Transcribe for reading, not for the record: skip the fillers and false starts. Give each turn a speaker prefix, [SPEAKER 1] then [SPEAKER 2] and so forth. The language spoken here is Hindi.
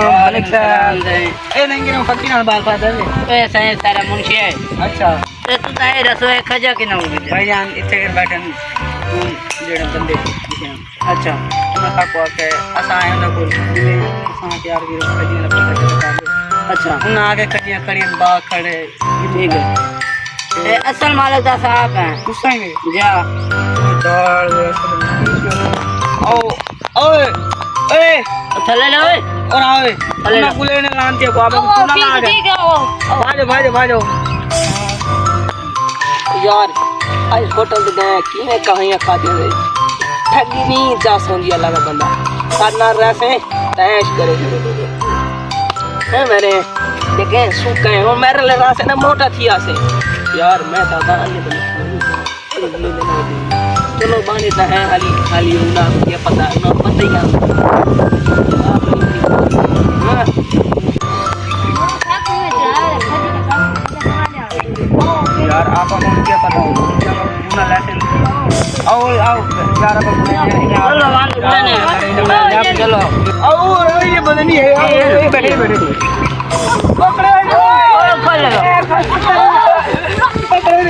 [SPEAKER 1] मालिक साहब ए नहीं गिरो फकीर ना बाल पास है
[SPEAKER 2] तो ऐसा है तारा मुंशी है
[SPEAKER 1] अच्छा
[SPEAKER 2] तो तू ताए रसोई खजा के ना हो
[SPEAKER 1] भाईजान इथे के बैठन जेड़े बंदे अच्छा मैं खाको के असा है ना बोल असा यार गिरो खजिया लपट अच्छा उन आगे खजिया खड़ी बा खड़े ठीक है
[SPEAKER 2] ए असल मालिक दा साहब है
[SPEAKER 1] गुस्सा में
[SPEAKER 2] जा
[SPEAKER 1] दाल ओ ओए ओए
[SPEAKER 2] थले ले ओए
[SPEAKER 1] और आवे ना बुले ने लान के बाबा तू ना आ
[SPEAKER 2] ठीक है वो
[SPEAKER 1] भाजो यार आज होटल पे गए किने कहां खा दे ठगी नहीं जा सोंदिया लगा बंदा करना रसे तैश करे है मेरे देखे सुके हो मेरे ले रसे ना मोटा थिया से यार मैं दादा अन्य चलो बानी ता है हाली ना ये पता ही यार आप क्या पता ना लाइसेंस आओ यार
[SPEAKER 2] चलो
[SPEAKER 1] आओ ये बदनी है बैठे
[SPEAKER 2] खोल लो
[SPEAKER 1] पकड़े